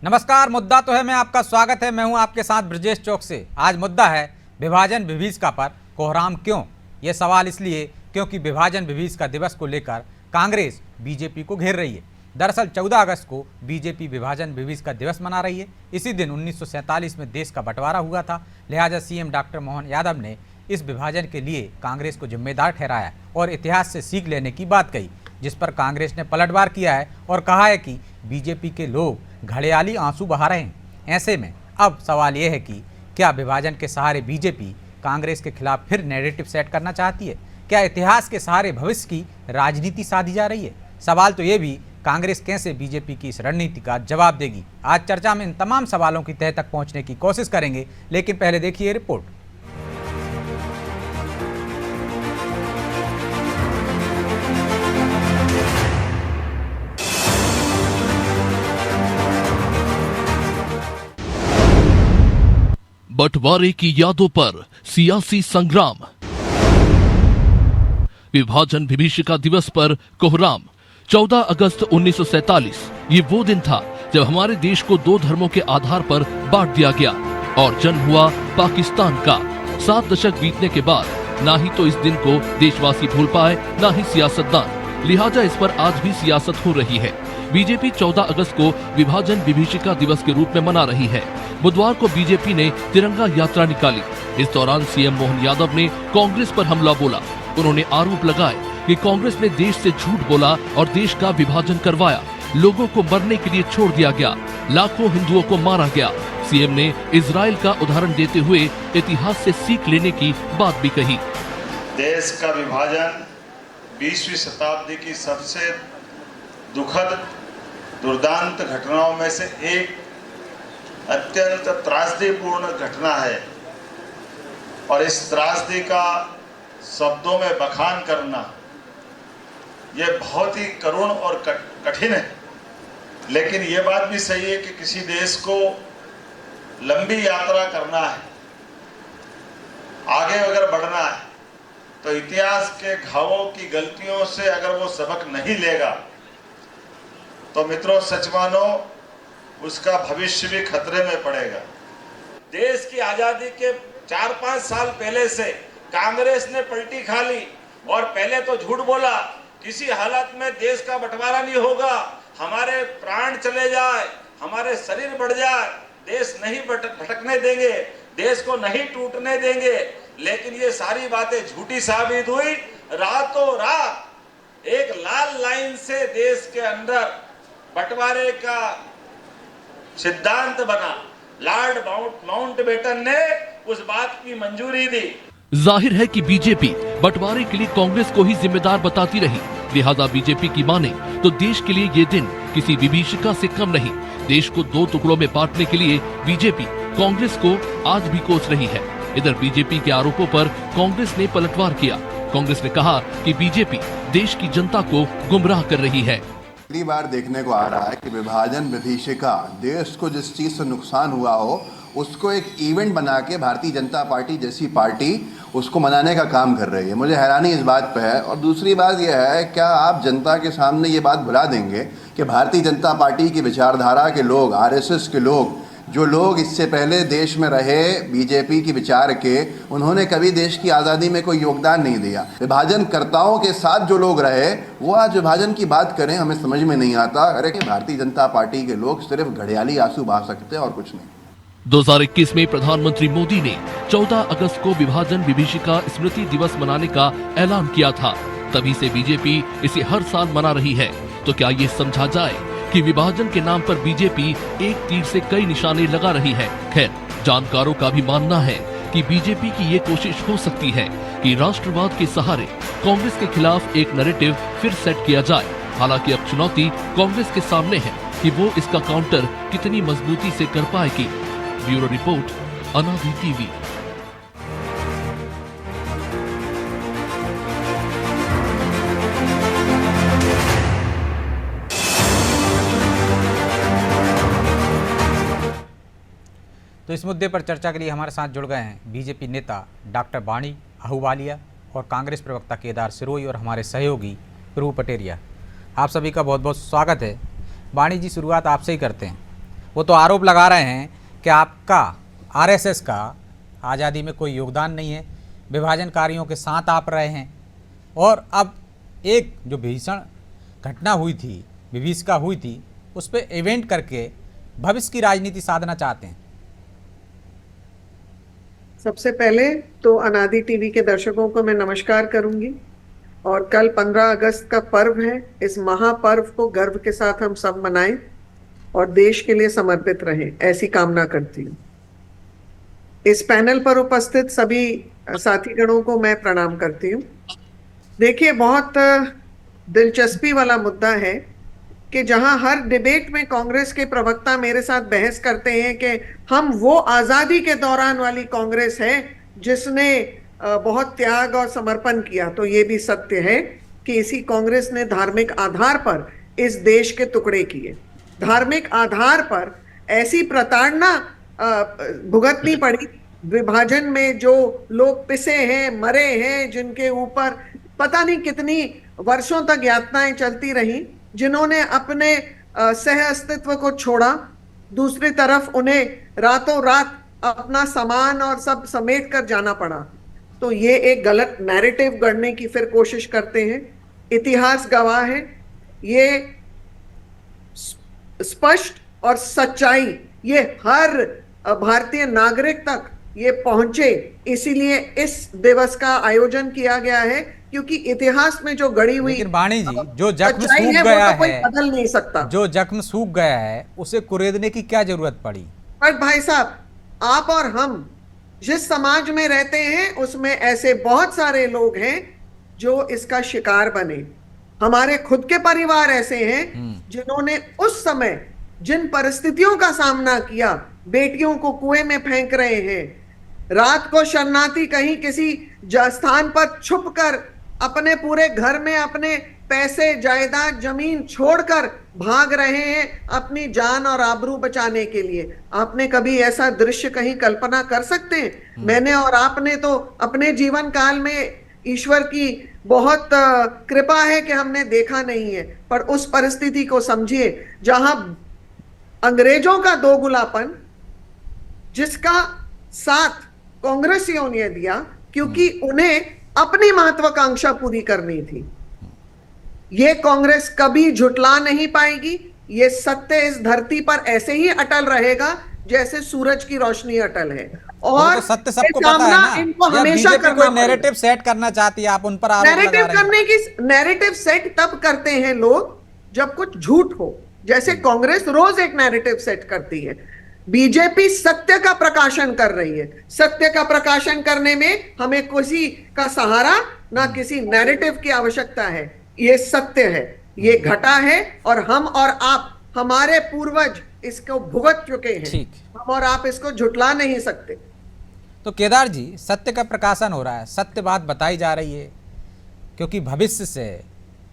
नमस्कार। मुद्दा तो है मैं आपका स्वागत है। मैं हूं आपके साथ ब्रजेश चौक से। आज मुद्दा है विभाजन विभीषिका पर कोहराम क्यों। यह सवाल इसलिए क्योंकि विभाजन विभीषिका दिवस को लेकर कांग्रेस बीजेपी को घेर रही है। दरअसल 14 अगस्त को बीजेपी विभाजन विभीषिका दिवस मना रही है। इसी दिन 1947 में देश का बंटवारा हुआ था। लिहाजा सीएम डॉक्टर मोहन यादव ने इस विभाजन के लिए कांग्रेस को जिम्मेदार ठहराया और इतिहास से सीख लेने की बात कही, जिस पर कांग्रेस ने पलटवार किया है और कहा है कि बीजेपी के लोग घड़ियाली आंसू बहा रहे हैं। ऐसे में अब सवाल यह है कि क्या विभाजन के सहारे बीजेपी कांग्रेस के खिलाफ फिर नैरेटिव सेट करना चाहती है? क्या इतिहास के सहारे भविष्य की राजनीति साधी जा रही है? सवाल तो ये भी कांग्रेस कैसे बीजेपी की इस रणनीति का जवाब देगी। आज चर्चा में इन तमाम सवालों की तह तक पहुंचने की कोशिश करेंगे, लेकिन पहले देखिए रिपोर्ट। बंटवारे की यादों पर सियासी संग्राम। विभाजन विभीषिका दिवस पर कोहराम। 14 अगस्त 1947 ये वो दिन था जब हमारे देश को दो धर्मों के आधार पर बांट दिया गया और जन्म हुआ पाकिस्तान का। 7 दशक बीतने के बाद ना ही तो इस दिन को देशवासी भूल पाए, ना ही सियासतदान। लिहाजा इस पर आज भी सियासत हो रही है। बीजेपी 14 अगस्त को विभाजन विभीषिका दिवस के रूप में मना रही है। बुधवार को बीजेपी ने तिरंगा यात्रा निकाली। इस दौरान सीएम मोहन यादव ने कांग्रेस पर हमला बोला। उन्होंने आरोप लगाए कि कांग्रेस ने देश से झूठ बोला और देश का विभाजन करवाया। लोगों को मरने के लिए छोड़ दिया गया, लाखों हिंदुओं को मारा गया। सीएम ने इजराइल का उदाहरण देते हुए इतिहास से सीख लेने की बात भी कही। देश का विभाजन 20वीं शताब्दी की सबसे दुखद दुर्दांत घटनाओं में से एक अत्यंत त्रासदीपूर्ण घटना है और इस त्रासदी का शब्दों में बखान करना यह बहुत ही करुण और कठिन है। लेकिन यह बात भी सही है कि किसी देश को लंबी यात्रा करना है, आगे अगर बढ़ना है, तो इतिहास के घावों की गलतियों से अगर वो सबक नहीं लेगा तो मित्रों सच मानो उसका भविष्य भी खतरे में पड़ेगा। देश की आजादी के 4-5 साल पहले से कांग्रेस ने पलटी खा ली और पहले तो झूठ बोला, किसी हालत में देश का बंटवारा नहीं होगा, हमारे प्राण चले जाए, हमारे शरीर बढ़ जाए, देश नहीं भटकने देंगे, देश को नहीं टूटने देंगे। लेकिन ये सारी बातें झूठी साबित हुई। रातों रात एक लाल लाइन से देश के अंदर बंटवारे का सिद्धांत बना। लॉर्ड माउंटबेटन ने उस बात की मंजूरी दी। जाहिर है कि बीजेपी बंटवारे के लिए कांग्रेस को ही जिम्मेदार बताती रही। लिहाजा बीजेपी की माने तो देश के लिए ये दिन किसी विभीषिका से कम नहीं। देश को दो टुकड़ों में बांटने के लिए बीजेपी कांग्रेस को आज भी कोस रही है। इधर बीजेपी के आरोपों पर कांग्रेस ने पलटवार किया। कांग्रेस ने कहा कि बीजेपी देश की जनता को गुमराह कर रही है। पहली बार देखने को आ रहा है कि विभाजन विभीषिका देश को जिस चीज़ से नुकसान हुआ हो उसको एक इवेंट बना के भारतीय जनता पार्टी जैसी पार्टी उसको मनाने का काम कर रही है। मुझे हैरानी इस बात पे है। और दूसरी बात यह है, क्या आप जनता के सामने ये बात भुला देंगे कि भारतीय जनता पार्टी की विचारधारा के लोग, आरएसएस के लोग, जो लोग इससे पहले देश में रहे बीजेपी की विचार के, उन्होंने कभी देश की आज़ादी में कोई योगदान नहीं दिया। विभाजनकर्ताओं के साथ जो लोग रहे वो आज विभाजन की बात करें, हमें समझ में नहीं आता। अरे भारतीय जनता पार्टी के लोग सिर्फ घड़ियाली आंसू बहा सकते हैं और कुछ नहीं। 2021 में प्रधानमंत्री मोदी ने 14 अगस्त को विभाजन विभीषिका स्मृति दिवस मनाने का ऐलान किया था। तभी से बीजेपी इसे हर साल मना रही है। तो क्या ये समझा जाए कि विभाजन के नाम पर बीजेपी एक तीर से कई निशाने लगा रही है? खैर, जानकारों का भी मानना है कि बीजेपी की ये कोशिश हो सकती है कि राष्ट्रवाद के सहारे कांग्रेस के खिलाफ एक नैरेटिव फिर सेट किया जाए। हालांकि अब चुनौती कांग्रेस के सामने है कि वो इसका काउंटर कितनी मजबूती से कर पाएगी। ब्यूरो रिपोर्ट, अनादि टीवी। तो इस मुद्दे पर चर्चा के लिए हमारे साथ जुड़ गए हैं बीजेपी नेता डॉक्टर वाणी आहूवालिया और कांग्रेस प्रवक्ता केदार सिरोही और हमारे सहयोगी प्रभु पटेरिया। आप सभी का बहुत बहुत स्वागत है। वाणी जी, शुरुआत आपसे ही करते हैं। वो तो आरोप लगा रहे हैं कि आपका आरएसएस का आज़ादी में कोई योगदान नहीं है, विभाजनकारियों के साथ आप रहे हैं, और अब एक जो भीषण घटना हुई थी, विभीषिका हुई थी, उस पर इवेंट करके भविष्य की राजनीति साधना चाहते हैं। सबसे पहले तो अनादि टीवी के दर्शकों को मैं नमस्कार करूंगी, और कल 15 अगस्त का पर्व है। इस महापर्व को गर्व के साथ हम सब मनाएं और देश के लिए समर्पित रहें, ऐसी कामना करती हूँ। इस पैनल पर उपस्थित सभी साथीगणों को मैं प्रणाम करती हूँ। देखिए, बहुत दिलचस्पी वाला मुद्दा है कि जहां हर डिबेट में कांग्रेस के प्रवक्ता मेरे साथ बहस करते हैं कि हम वो आजादी के दौरान वाली कांग्रेस है जिसने बहुत त्याग और समर्पण किया, तो ये भी सत्य है कि इसी कांग्रेस ने धार्मिक आधार पर इस देश के टुकड़े किए। धार्मिक आधार पर ऐसी प्रताड़ना भुगतनी पड़ी। विभाजन में जो लोग पिसे हैं, मरे हैं, जिनके ऊपर पता नहीं कितनी वर्षों तक यातनाएं चलती रही, जिन्होंने अपने सह अस्तित्व को छोड़ा, दूसरी तरफ उन्हें रातों रात अपना सामान और सब समेट कर जाना पड़ा, तो ये एक गलत नैरेटिव गढ़ने की फिर कोशिश करते हैं। इतिहास गवाह है, ये स्पष्ट और सच्चाई ये हर भारतीय नागरिक तक ये पहुंचे, इसीलिए इस दिवस का आयोजन किया गया है, क्योंकि इतिहास में जो गड़ी हुई लेकिन वाणी जी, जो जख्म सच्चाई सूख है, गया वो तो कोई है, बदल नहीं सकता। जो जख्म सूख गया है उसे कुरेदने की क्या जरूरत पड़ी? पर भाई साहब, आप और हम जिस समाज में रहते हैं उसमें ऐसे बहुत सारे लोग हैं जो इसका शिकार बने। हमारे खुद के परिवार ऐसे हैं जिन्होंने उस समय जिन परिस्थितियों का सामना किया, बेटियों को कुएं में फेंक रहे हैं, रात को शरणार्थी कहीं किसी स्थान पर छुपकर अपने पूरे घर में अपने पैसे, जायदाद, जमीन छोड़कर भाग रहे हैं अपनी जान और आबरू बचाने के लिए। आपने कभी ऐसा दृश्य कहीं कल्पना कर सकते हैं? मैंने और आपने तो अपने जीवन काल में ईश्वर की बहुत कृपा है कि हमने देखा नहीं है, पर उस परिस्थिति को समझिए जहां अंग्रेजों का दोगुलापन, जिसका साथ कांग्रेसियों ने दिया क्योंकि उन्हें अपनी महत्वाकांक्षा पूरी करनी थी। ये कांग्रेस कभी झुटला नहीं पाएगी। ये सत्य इस धरती पर ऐसे ही अटल रहेगा जैसे सूरज की रोशनी अटल है, और तो सत्य सबको पता है ना। इनको या हमेशा बीजेपी करना कोई नैरेटिव सेट करना चाहती है, आप उन पर आरोप लगा नैरेटिव रहे हैं। करने की नैरेटिव सेट तब करते हैं लोग जब कुछ झूठ हो, जैसे कांग्रेस रोज एक नैरेटिव सेट करती है। बीजेपी सत्य का प्रकाशन कर रही है। सत्य का प्रकाशन करने में हमें किसी का सहारा ना किसी नैरेटिव की आवश्यकता है। ये सत्य है, ये घटा है, और हम और आप, हमारे पूर्वज इसको भुगत चुके हैं। ठीक। हम और आप इसको झुटला नहीं सकते। तो केदार जी, सत्य का प्रकाशन हो रहा है, सत्य बात बताई जा रही है, क्योंकि भविष्य से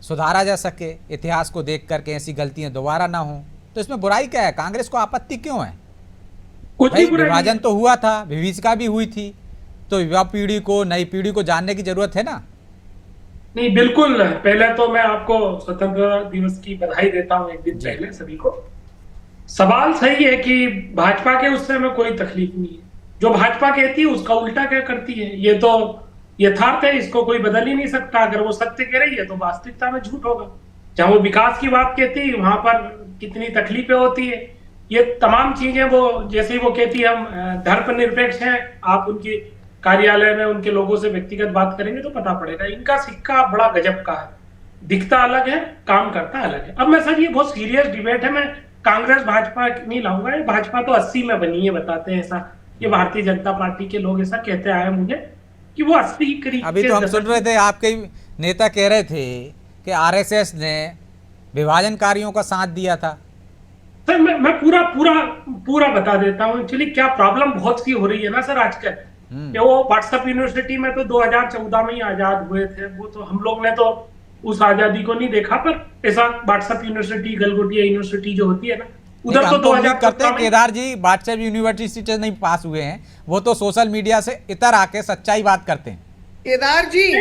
सुधारा जा सके, इतिहास को देख करके ऐसी गलतियां दोबारा ना हो। तो इसमें बुराई क्या है? कांग्रेस को आपत्ति क्यों है? भाई, विभाजन तो हुआ था, विभीषिका भी हुई थी, तो युवा पीढ़ी को, नई पीढ़ी को जानने की जरूरत है ना। नहीं, बिल्कुल। पहले तो मैं आपको स्वतंत्रता दिवस की बधाई देता हूं एक दिन पहले सभी को। सवाल सही है कि भाजपा के उससे हमें कोई तकलीफ नहीं है। जो भाजपा कहती है उसका उल्टा क्या करती है, ये तो यथार्थ है, इसको कोई बदल ही नहीं सकता। अगर वो सत्य कह रही है तो वास्तविकता में झूठ होगा। जहां वो विकास की बात कहती है वहां पर कितनी तकलीफें होती है। ये तमाम चीजें वो जैसे ही वो कहती है हम धर्मनिरपेक्ष हैं, आप उनकी कार्यालय में उनके लोगों से व्यक्तिगत बात करेंगे तो पता पड़ेगा। इनका सिक्का बड़ा गजब का है, दिखता अलग है, काम करता अलग है। अब मैं सर, ये बहुत सीरियस डिबेट है, मैं कांग्रेस भाजपा नहीं लाऊंगा। ये भाजपा तो 80 में बनी है, बताते हैं ऐसा। ये भारतीय जनता पार्टी के लोग ऐसा कहते आए मुझे कि वो 80 के करीब। अभी तो हम सुन रहे थे, आपके नेता कह रहे थे कि आरएसएस ने विभाजनकारियों का साथ दिया था। सर मैं पूरा बता देता हूँ। एक्चुअली क्या प्रॉब्लम बहुत सी हो रही है ना सर आजकल, कि वो व्हाट्सएप यूनिवर्सिटी में तो 2014 में ही आजाद हुए थे। वो तो हम लोग ने तो उस आजादी को नहीं देखा, पर ऐसा व्हाट्सएप यूनिवर्सिटी, गलगोटिया यूनिवर्सिटी जो होती है ना, उधर तो 2000 करते हैं केदार जी, व्हाट्सएप यूनिवर्सिटी से नहीं पास हुए हैं, वो तो सोशल मीडिया से इतर आके सच्चाई बात करते हैं। केदार जी,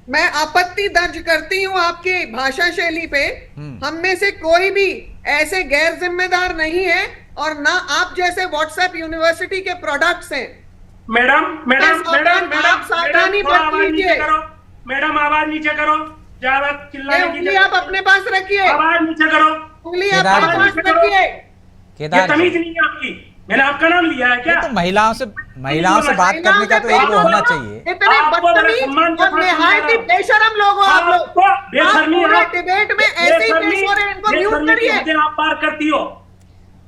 मैं आपत्ति दर्ज करती हूँ आपकी भाषा शैली पे। हम में से कोई भी ऐसे गैर जिम्मेदार नहीं है और ना आप जैसे व्हाट्सएप यूनिवर्सिटी के प्रोडक्ट्स हैं। मैडम मैडम मैडम मैडम आप सावधानी थोड़ा बरत आवाज नीचे लीजिए। करो। मैडम आवाज नीचे करो, ज्यादा ये चिल्लाने की उंगली आप अपने पास रखिए, आवाज नीचे करो। उंगली आप केदार अपने जी। पास रखिए। ये केदार तमीज जी, नहीं है आपकी। मैंने आपका नाम लिया है क्या? ये तो महिलाओं से बात करने का तो एक वो होना चाहिए। इतने आपको बड़े बदतमीज सम्मान के और साथ निहायत ही सुना रहा हूं। बेशरम लोग हो आप लोग। आपको बेशर्मी आप पूरे आप- डिबेट में ऐसे ही पेश हो रहे हैं, इनको म्यूट बेशर्मी की करिए। हदें आप पार करती हो,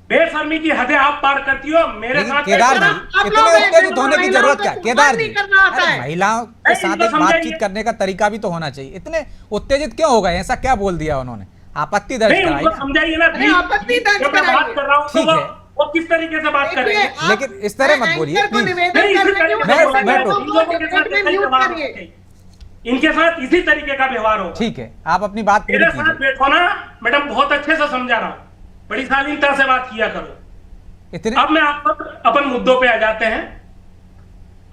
बेशर्मी की हदें आप पार करती हो। मेरे लेकिन साथ केदार जी, आप इतने लोग उत्तेजित ऐसे होने की महिलाओं जरूरत का क्या? सम्मान केदार जी, नहीं करना आता अरे है। महिलाओं के नहीं, साथ इनको एक बातचीत समझाइए। करने का तरीका भी तो होना चाहिए। इतने उत्तेजित क्यों हो गए? ऐसा क्या बोल दिया उन्होंने? आपत्ति दर्ज नहीं, कराई उनको ना। समझाइए ना। अरे आपत्ति दर्ज जब मैं बात कराइए। कर रहा हूँ तो ठीक है। वो किस तरीके से बात कर रहे देखिए, हैं? आप- लेकिन इस तरह मत मैं बोलिए, एंकर को प्लीज। निवेदन नहीं, कर इसी रही हूँ, तरीके से मैं- बोला मैं- जाए। लोगों इन को लोगों के साथ डिबेट में ऐसा ही म्यूट व्यवहार करिए। होना चाहिए। इनके साथ इसी तरीके का व्यवहार हो। ठीक है, आप अपनी बात पूरी मेरे साथ कीजिए। बैठो ना मैडम, बहुत अच्छे से समझा रहा हूँ, बड़ी शालीनता से बात किया करो। इतने अब मैं आप अपन मुद्दों पे आ जाते हैं।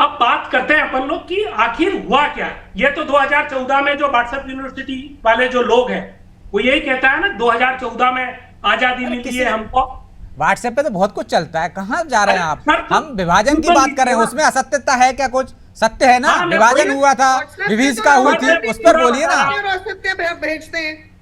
अब बात करते हैं अपन लोग कि आखिर हुआ क्या। ये तो 2014 में जो व्हाट्सएप यूनिवर्सिटी वाले जो लोग हैं वो यही कहता है ना 2014 में आजादी मिली है हमको। व्हाट्सएप पे तो बहुत कुछ चलता है, कहाँ जा रहे हैं आप? सर, तो हम विभाजन की सिंपल बात कर रहे हैं, लीजिए ना। उसमें असत्यता है क्या? कुछ सत्य है ना? हाँ, मैं विभाजन वही- हुआ था, WhatsApp पे विभीषिका तो हुई थी, WhatsApp उस पर बोलिए ना। और असत्य भेजते हैं।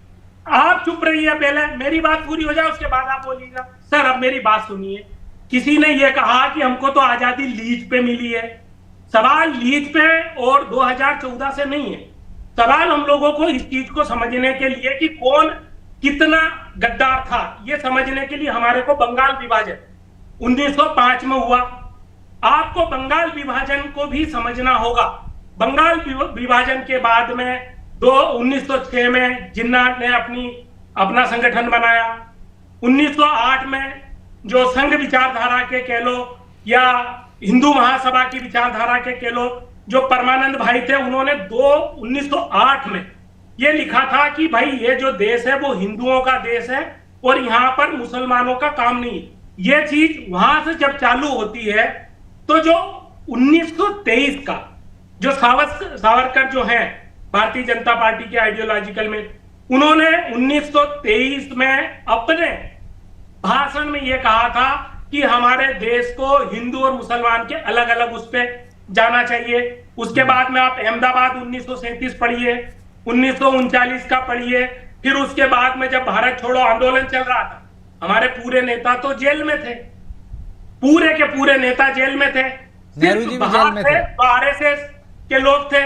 आप चुप रहिए, पहले मेरी बात पूरी हो जाए उसके बाद आप बोलिएगा। सर अब मेरी बात सुनिए। किसी ने यह कहा कि हमको तो आजादी लीज पे मिली है। सवाल लीज पे और 2014 से नहीं है। सवाल हम लोगों को इस चीज को समझने के लिए कि कौन कितना गद्दार था, यह समझने के लिए हमारे को बंगाल विभाजन 1905 में हुआ। आपको बंगाल विभाजन को भी समझना होगा। बंगाल विभाजन के बाद में 1906 में जिन्ना ने अपना संगठन बनाया। 1908 में जो संघ विचारधारा के कह लो या हिंदू महासभा की विचारधारा के कह लो, जो परमानंद भाई थे, उन्होंने 1908 में ये लिखा था कि भाई ये जो देश है वो हिंदुओं का देश है और यहाँ पर मुसलमानों का काम नहीं है। ये चीज वहां से जब चालू होती है तो जो 1923 का जो सावरकर जो है भारतीय जनता पार्टी के आइडियोलॉजिकल में, उन्होंने 1923 में अपने भाषण में यह कहा था कि हमारे देश को हिंदू और मुसलमान के अलग अलग उस पे जाना चाहिए। उसके बाद में आप अहमदाबाद 1937 पढ़िए, 1939 का पढ़िए। फिर उसके बाद में जब भारत छोड़ो आंदोलन चल रहा था, हमारे पूरे नेता तो जेल में थे, पूरे के पूरे नेता जेल में थे। नेहरू जी भी जेल में थे। आरएसएस के लोग थे,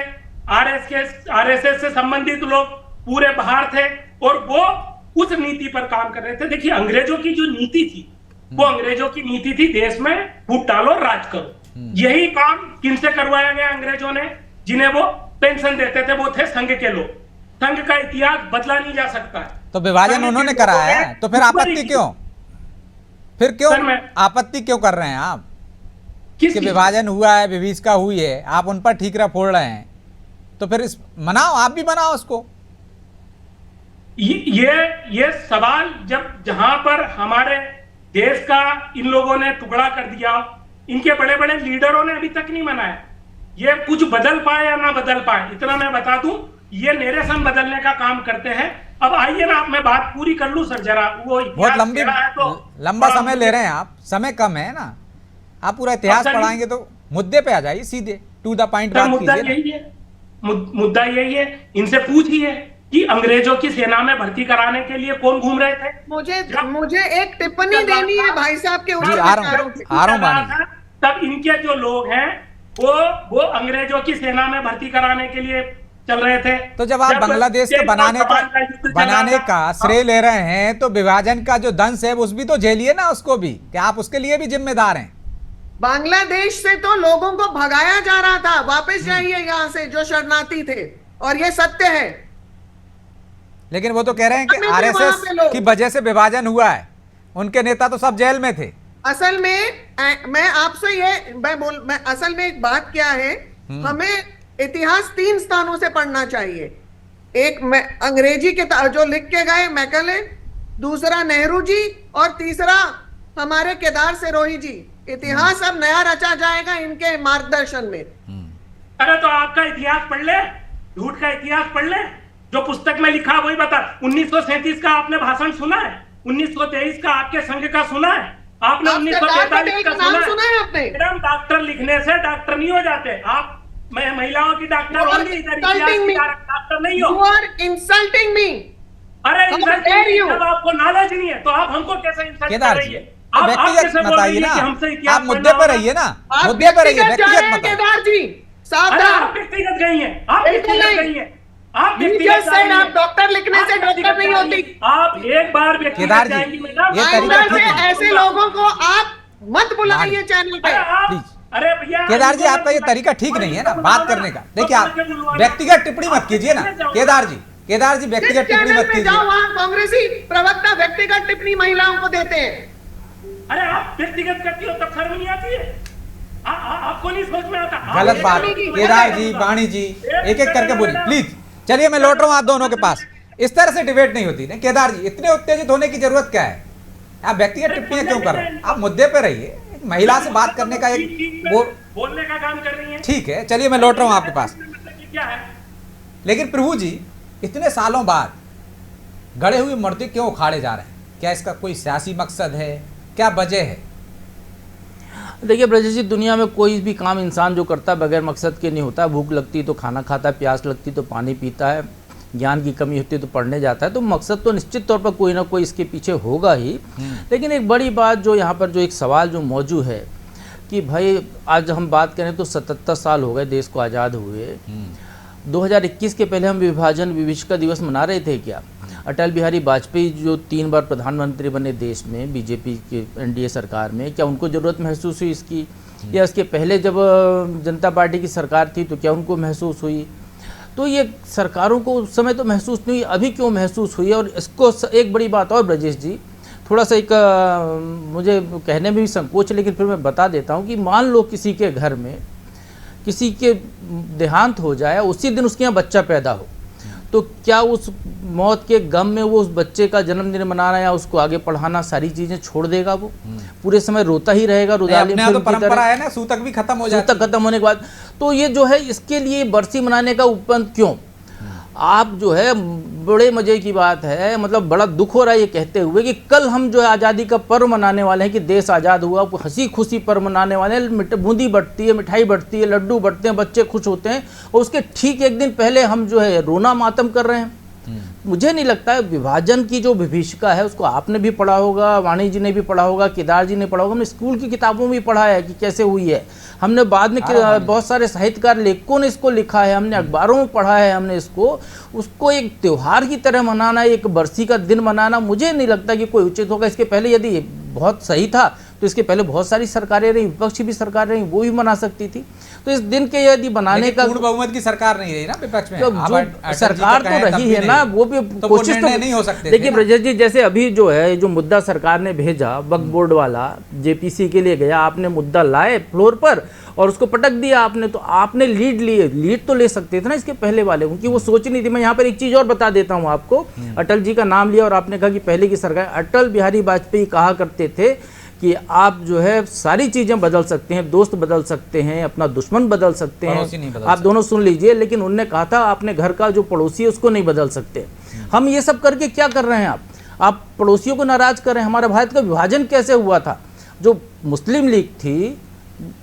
आरएसएस से संबंधित लोग पूरे बाहर थे और वो उस नीति पर काम कर रहे थे। देखिए अंग्रेजों की जो नीति थी वो अंग्रेजों की नीति थी देश में फूट डालो राज करो। यही काम किनसे करवाया गया अंग्रेजों ने? जिन्हें वो पेंशन देते थे वो थे संघ के लोग। संघ का इतिहास बदला नहीं जा सकता है। तो विभाजन उन्होंने कराया है, तो फिर आपत्ति क्यों? फिर क्यों सर, मैं- आपत्ति क्यों कर रहे हैं आप किस कि चीज- विभाजन हुआ है, विभीषिका हुई है, आप उन पर ठीकरा फोड़ रहे हैं? तो फिर इस मनाओ, आप भी मनाओ उसको। ये सवाल जब जहां पर हमारे देश का इन लोगों ने टुकड़ा कर दिया, इनके बड़े बड़े लीडरों ने अभी तक नहीं मनाया। ये कुछ बदल पाए या ना बदल पाए, इतना मैं बता दूं, ये नरेशन बदलने का काम करते हैं। अब आइए ना, मैं बात पूरी कर लूं सर जरा। वो बहुत लंबा समय ले रहे हैं आप, समय कम है ना। आप पूरा इतिहास सर, पढ़ाएंगे तो मुद्दे पे आ जाइए, सीधे टू द पॉइंट सर, बात मुद्दा कीजिए ना। यही है, मुद्दा यही है। इनसे पूछिए कि अंग्रेजों की सेना में भर्ती कराने के लिए कौन घूम रहे थे। मुझे एक टिप्पणी देनी है भाई साहब के जी, आ रहा हूं। मानिए। तब इनके जो लोग हैं वो अंग्रेजों की सेना में भर्ती कराने के लिए चल रहे थे। तो जब आप बांग्लादेश को बनाने का श्रेय ले रहे हैं, तो विभाजन का जो दंश है उस भी तो झेलिए ना उसको भी, क्या आप उसके लिए भी जिम्मेदार हैं? बांग्लादेश से तो लोगों को भगाया जा रहा था, वापस जाइए यहाँ से जो शरणार्थी थे, और ये सत्य है। लेकिन वो तो कह रहे हैं कि वहां पे आरएसएस लोग- की वजह से विभाजन हुआ है, उनके नेता तो सब जेल में थे। असल में मैं आपसे मैं असल में एक बात क्या है, हमें इतिहास 3 स्थानों से पढ़ना चाहिए। एक अंग्रेजी किताब जो लिख के गए मैकले, दूसरा नेहरू जी, और तीसरा हमारे केदार सिरोही जी। इतिहास अब नया रचा जाएगा इनके मार्गदर्शन में। अरे तो आपका इतिहास पढ़ ले, झूठ का इतिहास पढ़ ले, जो पुस्तक में लिखा वही बता। 1937 का आपने भाषण सुना है? 1923 का आपके संघ का सुना है? आपने आप सरदार 1945 पटेल का का नाम सुना सुना है आपने? मैडम, डॉक्टर लिखने से डॉक्टर नहीं हो जाते आप। मैं महिलाओं की डॉक्टर You are होंगी, इधर insulting इतिहास की me. डॉक्टर नहीं हो। You are insulting me. अरे How इंसल्ट dare you? जब आपको नॉलेज नहीं है तो आप हमको कैसे इंसल्ट कर केदार रही जी, है? आप व्यक्तिगत कैसे मत बोल रही आइए है ना, कि हमसे इतिहास आप मुद्दे पढ़ना पर होगा? रहिए ना, आप मुद्दे पर रहिए, व्यक्तिगत जा रहे व्यक्तिगत हैं मत आइए। केदार जी, अरे सावधान। आप व्यक्तिगत गई हैं, आप बिल्कुल व्यक्तिगत नहीं। गई हैं, आप You व्यक्तिगत just जा said रही आप हैं। डॉक्टर लिखने आप से डॉक्टर व्यक्तिगत नहीं जा होती। रही हैं। आप एक बार केदार व्यक्तिगत जी, जाएंगी मैडम, ये तरीका आइंदा ठीक से नहीं। ऐसे लोगों को आप मत बुलाइए चैनल पे। अरे आप, प्लीज। अरे भैया केदार जी, आपका ये तरीका ठीक नहीं है ना बात करने का। देखिए, आप व्यक्तिगत टिप्पणी मत कीजिए ना केदार जी, केदार जी जिस व्यक्तिगत टिप्पणी चैनल मत में कीजिए। जाओ वहाँ कांग्रेसी प्रवक्ता व्यक्तिगत टिप्पणी महिलाओं को देते हैं। अरे आप व्यक्तिगत करती हो तब शर्म नहीं आती है? आपको नहीं समझ में आता? आप गलत एक बात। करने की केदार वजह जी, है। वाणी जी, एक एक करके मैडम, बोलिए प्लीज। चलिए मैं लौट रहा हूं आप दोनों के पास। इस तरह से डिबेट नहीं होती ना केदार जी, इतने उत्तेजित होने की जरूरत क्या है? आप व्यक्तिगत टिप्पणियां क्यों कर रहे हैं? आप मुद्दे पे रहिए। एक महिला से बात करने का एक वो बोलने का काम कर रही है। ठीक है, चलिए मैं लौट रहा हूं आपके पास। मतलब क्या है? लेकिन प्रभु जी, इतने सालों बाद गड़े हुए मुर्दे क्यों उखाड़े जा रहे हैं? क्या इसका कोई सियासी मकसद है? क्या वजह है? देखिए ब्रजेश जी, दुनिया में कोई भी काम इंसान जो करता है बगैर मकसद के नहीं होता। भूख लगती तो खाना खाता है, प्यास लगती तो पानी पीता है, ज्ञान की कमी होती है तो पढ़ने जाता है। तो मकसद तो निश्चित तौर पर कोई ना कोई इसके पीछे होगा ही। लेकिन एक बड़ी बात जो यहाँ पर जो एक सवाल जो मौजूद है कि भाई आज हम बात करें तो 77 साल हो गए देश को आज़ाद हुए। 2021 के पहले हम विभाजन विभीषिका दिवस मना रहे थे क्या? अटल बिहारी वाजपेयी जो 3 बार प्रधानमंत्री बने देश में बीजेपी के एनडीए सरकार में, क्या उनको ज़रूरत महसूस हुई इसकी? या इसके पहले जब जनता पार्टी की सरकार थी तो क्या उनको महसूस हुई? तो ये सरकारों को उस समय तो महसूस नहीं हुई, अभी क्यों महसूस हुई? और इसको एक बड़ी बात और ब्रजेश जी, थोड़ा सा एक मुझे कहने में भी संकोच है लेकिन फिर मैं बता देता हूँ कि मान लो किसी के घर में किसी के देहांत हो जाए, उसी दिन उसके यहाँ बच्चा पैदा हो, तो क्या उस मौत के गम में वो उस बच्चे का जन्मदिन मनाना या उसको आगे पढ़ाना सारी चीजें छोड़ देगा? वो पूरे समय रोता ही रहेगा रुदाली अपने यहाँ तो परंपरा है ना, सूतक भी खत्म हो जाता सूतक खत्म होने के बाद। तो ये जो है इसके लिए बरसी मनाने का उपबंध क्यों? आप जो है बड़े मजे की बात है, मतलब बड़ा दुख हो रहा है ये कहते हुए कि कल हम जो है आज़ादी का पर्व मनाने वाले हैं कि देश आज़ाद हुआ, हंसी खुशी पर्व मनाने वाले हैं। बूंदी बटती है, मिठाई बटती है, लड्डू बटते हैं, बच्चे खुश होते हैं, और उसके ठीक एक दिन पहले हम जो है रोना मातम कर रहे हैं। मुझे नहीं लगता है विभाजन की जो विभीषिका है उसको आपने भी पढ़ा होगा, वाणी जी ने भी पढ़ा होगा, केदार जी ने पढ़ा होगा, हमने स्कूल की किताबों में भी पढ़ा है कि कैसे हुई है। हमने बाद में बहुत सारे साहित्यकार लेखकों ने इसको लिखा है, हमने अखबारों में पढ़ा है, हमने उसको एक त्यौहार की तरह मनाना, एक बरसी का दिन मनाना मुझे नहीं लगता कि कोई उचित होगा। इसके पहले यदि बहुत सही था तो इसके पहले बहुत सारी सरकारें रही, विपक्षी भी सरकार रही, वो भी मना सकती थी। तो इस दिन के यदि बनाने का पूर्ण बहुमत की सरकार नहीं रही ना विपक्ष में, जो सरकार तो रही है ना, वो भी कोशिश तो नहीं हो सकते। देखिए ब्रजेश जी, जैसे अभी जो है जो मुद्दा सरकार ने भेजा वक्फ बोर्ड वाला जेपीसी के लिए गया, आपने मुद्दा लाए फ्लोर पर और उसको पटक दिया आपने, तो आपने लीड तो ले सकते थे ना इसके पहले वाले, क्योंकि वो सोच नहीं थी। मैं यहाँ पर एक चीज और बता देता हूँ आपको, अटल जी का नाम लिया और आपने कहा कि पहले की सरकार, अटल बिहारी वाजपेयी कहा करते थे कि आप जो है सारी चीजें बदल सकते हैं, दोस्त बदल सकते हैं, अपना दुश्मन बदल सकते हैं, आप दोनों सुन लीजिए, लेकिन उनने कहा था आपने घर का जो पड़ोसी है उसको नहीं बदल सकते। हम ये सब करके क्या कर रहे हैं? आप पड़ोसियों को नाराज कर रहे हैं। हमारे भारत का विभाजन कैसे हुआ था? जो मुस्लिम लीग थी,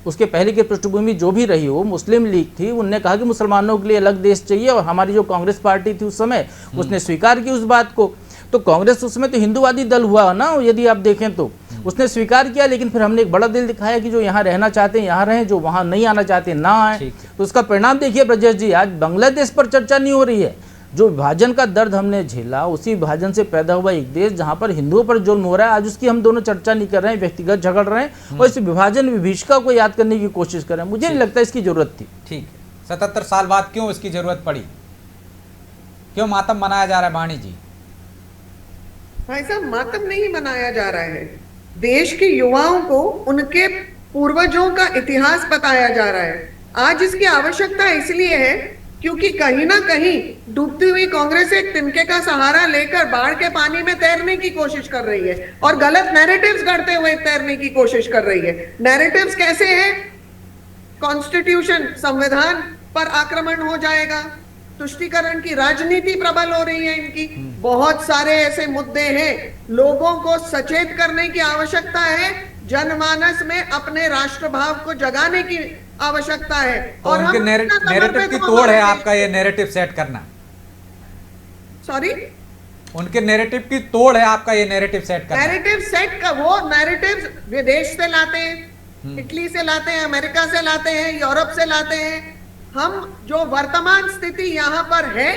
उसके पहले की पृष्ठभूमि जो भी रही हो, मुस्लिम लीग थी, उनने कहा कि मुसलमानों के लिए अलग देश चाहिए, और हमारी जो कांग्रेस पार्टी थी उस समय उसने स्वीकार की उस बात को। तो कांग्रेस उस समय तो हिंदूवादी दल हुआ ना, यदि आप देखें तो उसने स्वीकार किया, लेकिन फिर हमने एक बड़ा दिल दिखाया कि जो यहाँ रहना चाहते हैं यहाँ रहें, जो वहाँ नहीं आना चाहते ना आए। तो उसका परिणाम देखिए ब्रजेश जी, आज बांग्लादेश पर चर्चा नहीं हो रही है। जो विभाजन का दर्द हमने झेला, उसी विभाजन से पैदा हुआ एक देश जहाँ पर हिंदुओं पर जुल्म हो रहा है, आज उसकी हम दोनों चर्चा नहीं कर रहे हैं, व्यक्तिगत झगड़ रहे हैं और इस विभाजन विभीषिका को याद करने की कोशिश कर रहे हैं। मुझे नहीं लगता इसकी जरूरत थी। ठीक है, 77 साल बाद क्यों इसकी जरूरत पड़ी? क्यों मातम मनाया जा रहा है वाणी जी? भाई साहब, मातम नहीं मनाया जा रहा है, देश के युवाओं को उनके पूर्वजों का इतिहास बताया जा रहा है। आज इसकी आवश्यकता इसलिए है क्योंकि कहीं ना कहीं डूबती हुई कांग्रेस एक तिनके का सहारा लेकर बाढ़ के पानी में तैरने की कोशिश कर रही है और गलत नैरेटिव्स गढ़ते हुए तैरने की कोशिश कर रही है। नैरेटिव्स कैसे हैं? कॉन्स्टिट्यूशन, संविधान पर आक्रमण हो जाएगा, तुष्टीकरण की राजनीति प्रबल हो रही है इनकी, बहुत सारे ऐसे मुद्दे हैं। लोगों को सचेत करने की आवश्यकता है जनमानस में अपने राष्ट्रभाव को जगाने की आवश्यकता है। तो और उनके हम नैरेटिव की तोड़ है आपका ये नैरेटिव सेट करना। सॉरी, उनके नैरेटिव की तोड़ है आपका ये नैरेटिव सेट करना। नैरेटिव सेट का वो नैरेटिव विदेश से लाते हैं, इटली से लाते हैं, अमेरिका से लाते हैं, यूरोप से लाते हैं। हम जो वर्तमान स्थिति यहाँ पर है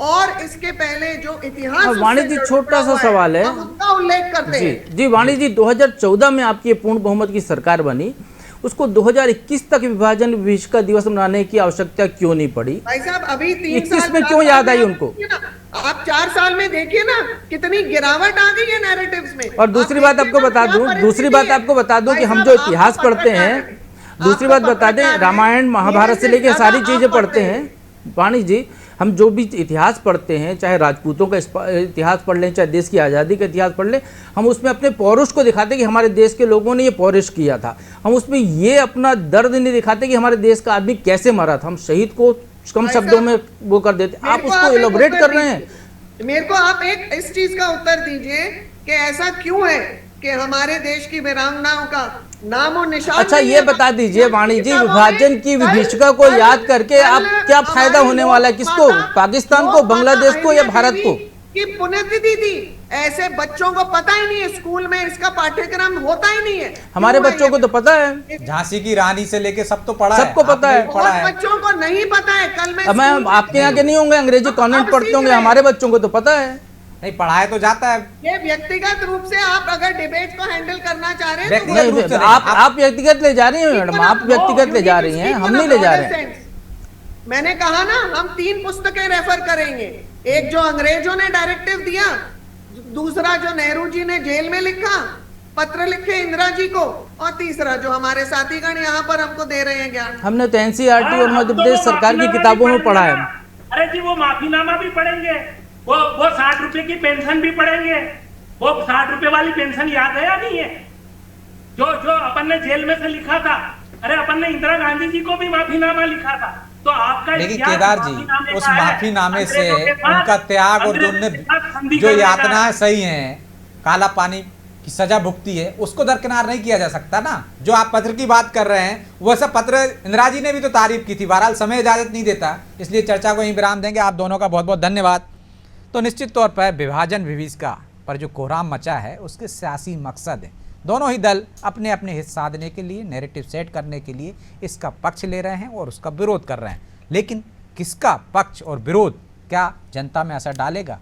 और इसके पहले जो इतिहास, वाणी जी छोटा सा सवाल है, हम उसका उल्लेख करते हैं। जी वाणी जी, 2014 में आपकी पूर्ण बहुमत की सरकार बनी, उसको 2021 तक विभाजन विभीषिका दिवस मनाने की आवश्यकता क्यों नहीं पड़ी? भाई साहब, अभी 3 21 साल में क्यों याद आई उनको? आप 4 साल में देखिए ना कितनी गिरावट आ गई है नैरेटिव्स में। और दूसरी बात आपको बता दूं कि हम जो इतिहास पढ़ते हैं, दूसरी बात बता दें, रामायण महाभारत से लेके सारी चीजें पढ़ते हैं वाणी जी, हम जो भी इतिहास पढ़ते हैं, चाहे राजपूतों का इतिहास पढ़ लें, चाहे देश की आज़ादी का इतिहास पढ़ लें, हम उसमें अपने पौरुष को दिखाते हैं कि हमारे देश के लोगों ने ये पौरुष किया था। हम उसमें ये अपना दर्द नहीं दिखाते कि हमारे देश का आदमी कैसे मरा था। हम शहीद को कम शब्दों में वो कर देते। आप उसको एलोबरेट कर रहे हैं। मेरे को आप एक इस चीज का उत्तर दीजिए कि ऐसा क्यों है कि हमारे देश की वीरांगनाओं का नामो निशान। अच्छा, ये बता दीजिए वाणी जी, विभाजन की विभीषिका को याद करके आप क्या फायदा होने वाला है? किसको? पाकिस्तान को, बांग्लादेश को या भारत को? की पुण्यतिथि थी, ऐसे बच्चों को पता ही नहीं है, स्कूल में इसका पाठ्यक्रम होता ही नहीं है। हमारे बच्चों को तो पता है, झांसी की रानी से लेके सब तो पढ़ा है, सबको पता है। बच्चों को नहीं पता है। कल मैं आपके यहाँ के नहीं होंगे, अंग्रेजी कॉन्वेंट पढ़ते होंगे, हमारे बच्चों को तो पता है। नहीं, पढ़ाया तो जाता है। ये व्यक्तिगत रूप से आप अगर डिबेट को हैंडल करना चाह रहे हैं व्यक्तिगत रूप से आप व्यक्तिगत ले जा रही हैं मैडम, आप व्यक्तिगत ले जा रही हैं, हम नहीं ले जा रहे हैं। मैंने कहा ना, हम 3 पुस्तकें रेफर करेंगे। एक जो अंग्रेजों ने डायरेक्टिव दिया, दूसरा जो नेहरू जी ने जेल में लिखा, पत्र लिखे इंदिरा जी को, और तीसरा जो हमारे साथीगण यहाँ पर हमको दे रहे हैं ज्ञान। हमने तो एनसीईआरटी और मध्य प्रदेश सरकार की किताबों में पढ़ा है। अरे जी, वो माफीनामा भी पढ़ेंगे, वो 60 रुपए की पेंशन भी पढ़ेंगे। वो 60 रुपए वाली पेंशन याद है या नहीं है? जो अपन ने जेल में से लिखा था। अरे अपन ने इंदिरा गांधी जी को भी माफीनामा लिखा था। तो आपका लेकिन केदार जी, उस माफीनामे से उनका त्याग और जो यातनाएं सही हैं, काला पानी की सजा भुगती है, उसको दरकिनार नहीं किया जा सकता ना। जो आप पत्र की बात कर रहे हैं, वह सब पत्र इंदिरा जी ने भी तो तारीफ की थी। बहरहाल समय इजाजत नहीं देता, इसलिए चर्चा को यहीं विराम देंगे। आप दोनों का बहुत बहुत धन्यवाद। तो निश्चित तौर पर विभाजन विभीषिका पर जो कोहराम मचा है, उसके सियासी मकसद है। दोनों ही दल अपने अपने हित साधने के लिए, नैरेटिव सेट करने के लिए इसका पक्ष ले रहे हैं और उसका विरोध कर रहे हैं। लेकिन किसका पक्ष और विरोध क्या जनता में असर डालेगा,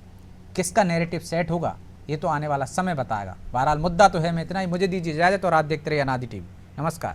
किसका नैरेटिव सेट होगा, ये तो आने वाला समय बताएगा। बहरहाल मुद्दा तो है। मैं इतना ही, मुझे दीजिए इजाजत और आप देखते रहिए अनादि टीवी। नमस्कार।